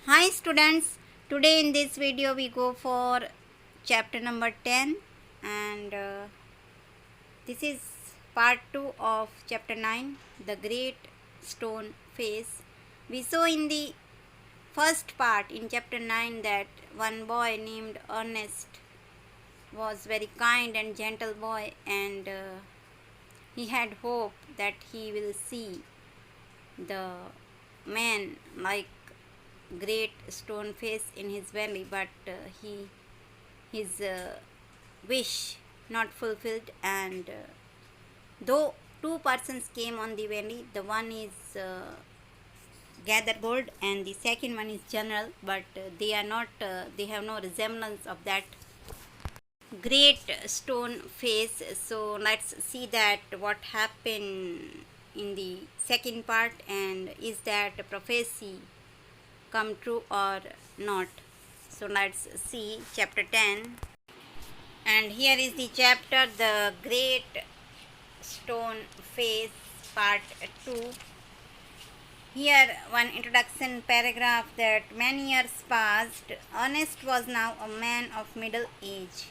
Hi students, today in this video we go for chapter number 10 and this is part 2 of chapter 9, the great stone face. We saw in the first part in chapter 9 that one boy named Ernest was very kind and gentle boy, and he had hope that he will see the man like great stone face in his valley, but his wish not fulfilled, and though two persons came on the valley, the one is gather gold and the second one is general, but they are not they have no resemblance of that great stone face. So let's see that what happened in the second part, and is that prophecy come true or not. So let's see chapter 10, and here is the chapter the great stone face part 2. Here one introduction paragraph that many years passed. Ernest was now a man of middle age.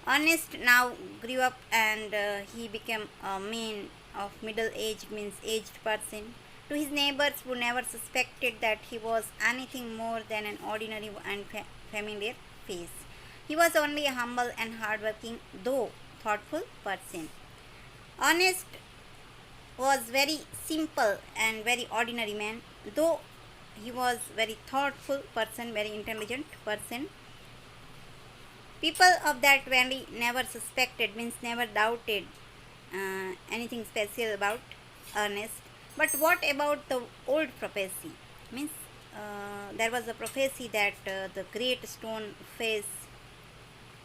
Ernest now grew up, and he became a man of middle age, means aged person. To his neighbors, who never suspected that he was anything more than an ordinary and familiar face, he was only a humble and hardworking, though thoughtful person. Ernest was very simple and very ordinary man, though he was very thoughtful person, very intelligent person. People of that valley never suspected, means never doubted anything special about Ernest. But what about the old prophecy? Means there was a prophecy that the great stone face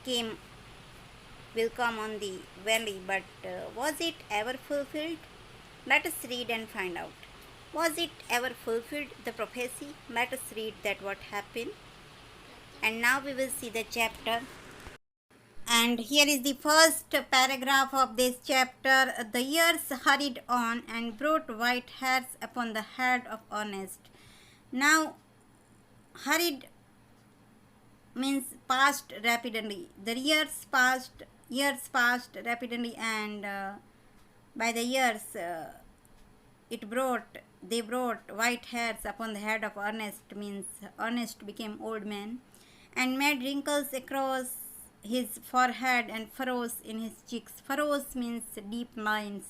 will come on the valley, but was it ever fulfilled? Let us read and find out. Was it ever fulfilled, the prophecy? Let us read that what happened. And now we will see the chapter. And here is the first paragraph of this chapter. The years hurried on and brought white hairs upon the head of Ernest. Now, hurried means passed rapidly. The years passed rapidly, and by the years they brought white hairs upon the head of Ernest, means Ernest became old man, and made wrinkles across his forehead and furrows in his cheeks. Furrows means deep lines.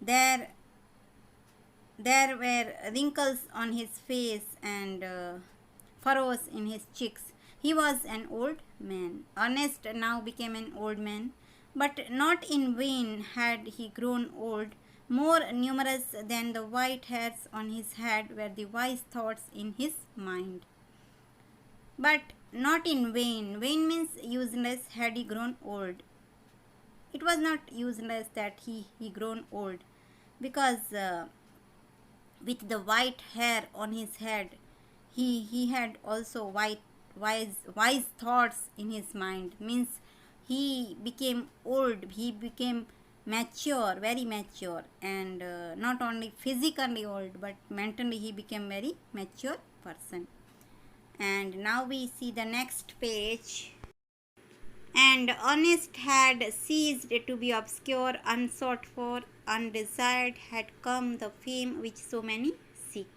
There were wrinkles on his face and furrows in his cheeks. He was an old man. Ernest now became an old man, but not in vain had he grown old. More numerous than the white hairs on his head were the wise thoughts in his mind. But not in vain. Vain means useless. Had he grown old, it was not useless that he grown old, because with the white hair on his head, he had also wise thoughts in his mind. Means he became old, he became mature, very mature, and not only physically old, but mentally he became very mature person. And now we see the next page. And Ernest had ceased to be obscure, unsought for, undesired, had come the fame which so many seek.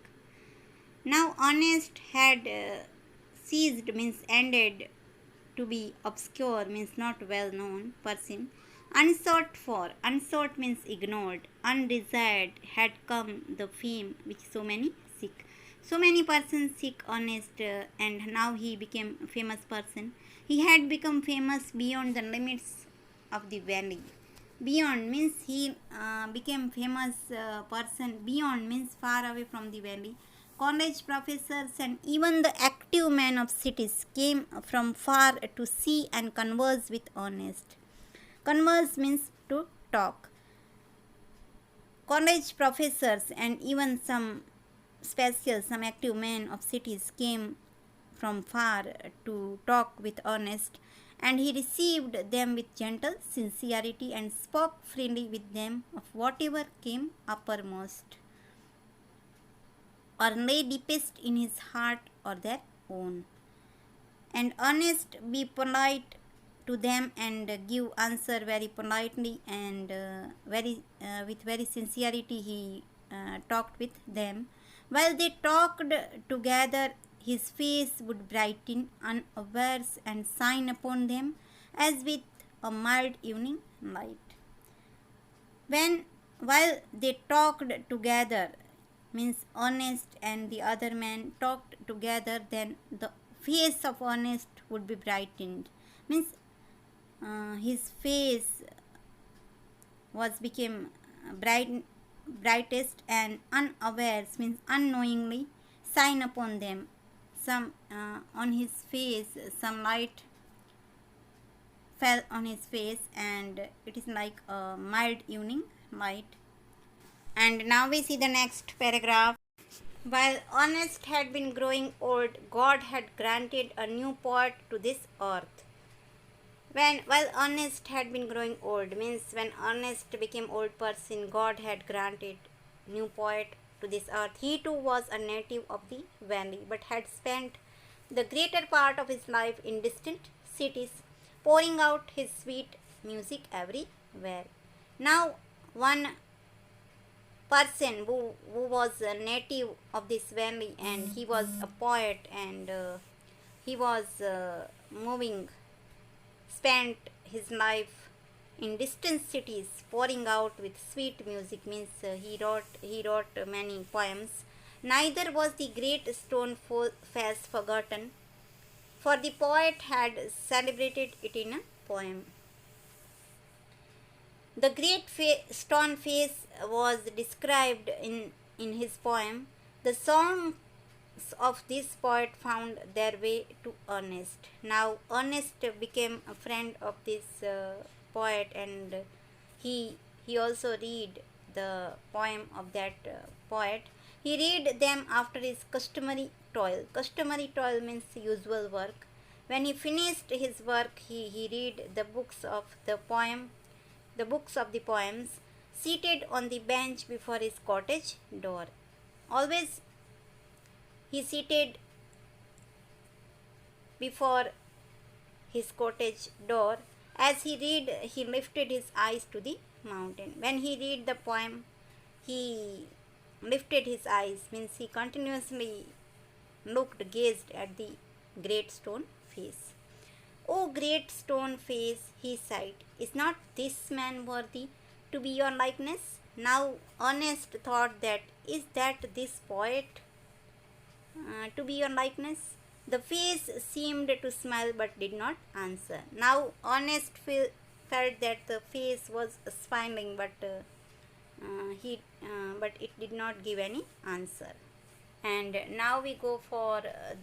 Now Ernest had ceased, means ended, to be obscure, means not well known person. Unsought for, unsought means ignored. Undesired, had come the fame which so many seek. So many persons seek Ernest, and now he became a famous person. He had become famous beyond the limits of the valley. Beyond means he became famous person. Beyond means far away from the valley. College professors and even the active men of cities came from far to see and converse with Ernest. Converse means to talk. College professors and even some active men of cities came from far to talk with Ernest, and he received them with gentle sincerity and spoke freely with them of whatever came uppermost. or lay deepest in his heart or their own. And earnest, be polite to them and give answer very politely and very with very sincerity. He talked with them. While they talked together, his face would brighten unawares and shine upon them as with a mild evening light. When while they talked together, means Ernest and the other man talked together, then the face of Ernest would be brightened. Means his face was became brightest and unawares, means unknowingly shine upon them. Some on his face, some light fell on his face, and it is like a mild evening light. And now we see the next paragraph. While Ernest had been growing old, God had granted a new poet to this earth. While Ernest had been growing old means when Ernest became old person, God had granted new poet to this earth. He too was a native of the valley, but had spent the greater part of his life in distant cities, pouring out his sweet music everywhere. Now, one person who was a native of this valley, and he was a poet, and he was moving, spent his life in distant cities pouring out with sweet music, means he wrote many poems. Neither was the great stone face forgotten, for the poet had celebrated it in a poem. The great stone face was described in his poem. The songs of this poet found their way to Ernest. Now Ernest became a friend of this poet, and he also read the poem of that poet. He read them after his customary toil. Customary toil means usual work. When he finished his work, he read the books of the poems, seated on the bench before his cottage door. Always he seated before his cottage door. As he read, he lifted his eyes to the mountain. When he read the poem, he lifted his eyes, means he continuously gazed at the great stone face. "O great stone face," he sighed, "is not this man worthy to be your likeness?" Now Ernest thought that, is that this poet to be your likeness? The face seemed to smile but did not answer. Now Ernest felt that the face was smiling, but it did not give any answer. And now we go for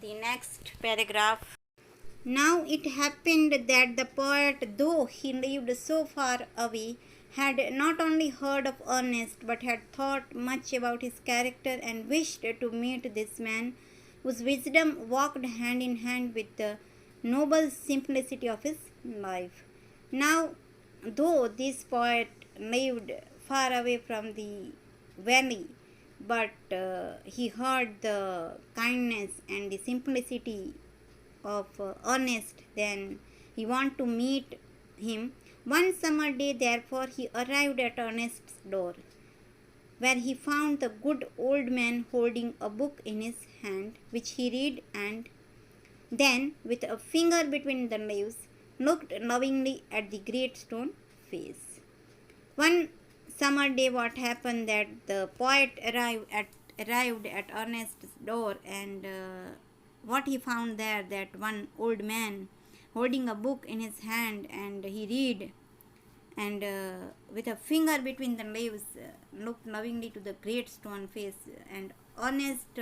the next paragraph. Now it happened that the poet, though he lived so far away, had not only heard of Ernest, but had thought much about his character and wished to meet this man whose wisdom walked hand in hand with the noble simplicity of his life. Now, though this poet lived far away from the valley, but he heard the kindness and the simplicity of Ernest, then he wanted to meet him. One summer day, therefore, he arrived at Ernest's door, where he found the good old man holding a book in his hand, which he read, and then, with a finger between the leaves, looked lovingly at the great stone face. One summer day, what happened that the poet arrived at Ernest's door, and what he found there, that one old man holding a book in his hand, and he read, and with a finger between the leaves looked lovingly to the great stone face. And Ernest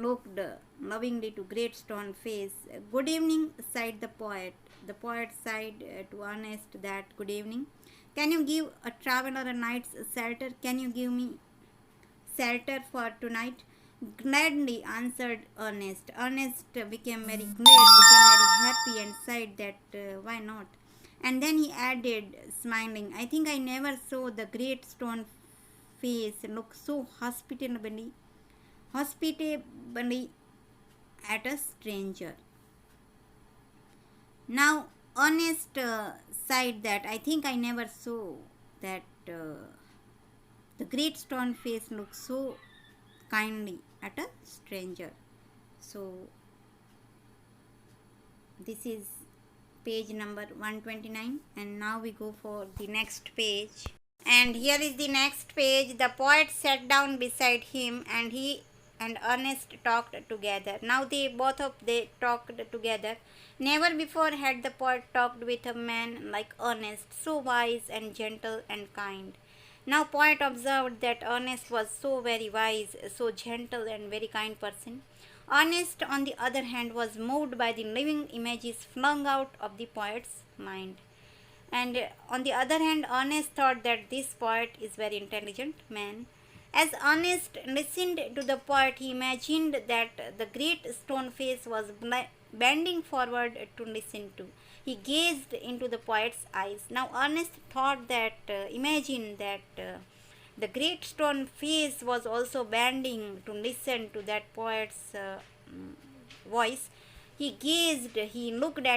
looked lovingly to great stone face. "Good evening," sighed the poet. The poet sighed to Ernest that, "Good evening. Can you give a traveler a night's shelter? Can you give me shelter for tonight?" "Gladly," answered Ernest. Ernest became very glad, became very happy, and said that why not? And then he added, smiling, "I think I never saw the great stone face look so hospitably hospitably at a stranger. Now, Ernest sighed that I think I never saw that the great stone face looked so kindly at a stranger. So, this is page number 129, and now we go for the next page. And here is the next page. The poet sat down beside him, and he and Ernest talked together. Now they talked together. Never before had the poet talked with a man like Ernest, so wise and gentle and kind. Now poet observed that Ernest was so very wise, so gentle and very kind person. Ernest, on the other hand, was moved by the living images flung out of the poet's mind. And on the other hand, Ernest thought that this poet is very intelligent man. As Ernest listened to the poet, he imagined that the great stone face was bending forward to listen to. He gazed into the poet's eyes. Now Ernest thought that, imagined that the great stone face was also bending to listen to that poet's voice. He looked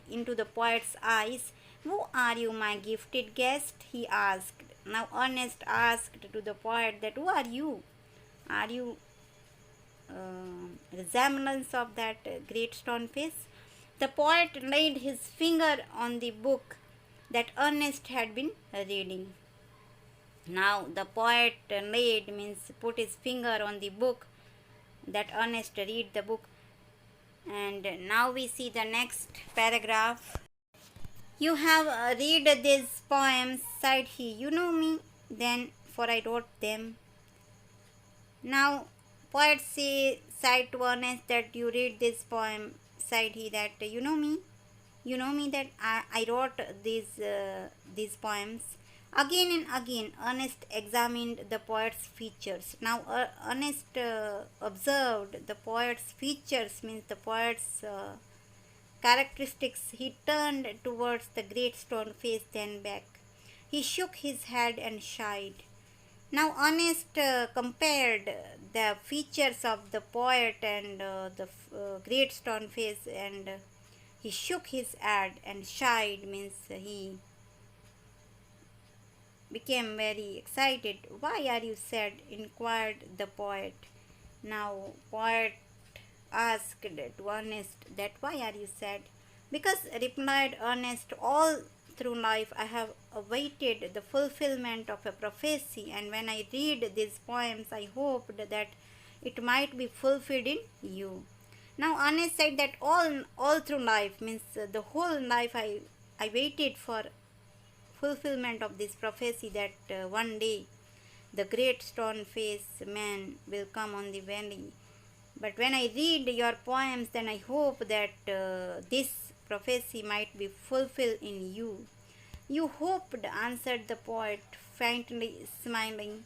into the poet's eyes. Who are you, my gifted guest? He asked. Now Ernest asked to the poet that who are you? Are you resemblance of that great stone face? The poet laid his finger on the book that Ernest had been reading. Now the poet laid means put his finger on the book that Ernest read the book. And now we see the next paragraph. You have read these poems, sighed he. You know me then, for I wrote them. Now poet sighed to Ernest that you read this poem, sighed he, that you know me that I wrote these poems. Again and again Ernest examined the poet's features. Now Ernest observed the poet's features, means the poet's characteristics. He turned towards the great stone face, then back. He shook his head and sighed. Now Ernest compared the features of the poet and the great stone face, and he shook his head and sighed, means he became very excited. Why are you sad? Inquired the poet. Now poet asked to Ernest that why are you sad? Because, replied Ernest, all through life I have awaited the fulfillment of a prophecy, and when I read these poems I hoped that it might be fulfilled in you. Now Ernest said that all through life, means the whole life I waited for fulfillment of this prophecy that one day the great stone face man will come on the valley. But when I read your poems, then I hope that this prophecy might be fulfilled in you. You hoped, answered the poet, faintly smiling,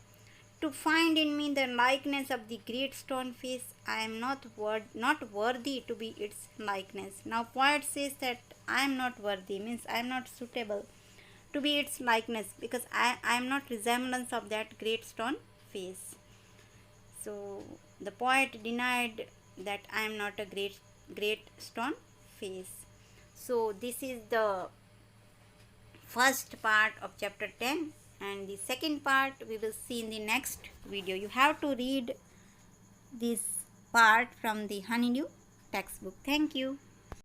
to find in me the likeness of the great stone face. I am not worthy to be its likeness. Now poet says that I am not worthy, means I am not suitable to be its likeness, because I am not resemblance of that great stone face. So the poet denied that I am not a great stone face. So this is the first part of chapter 10, and the second part we will see in the next video. You have to read this part from the Honeydew textbook. Thank you.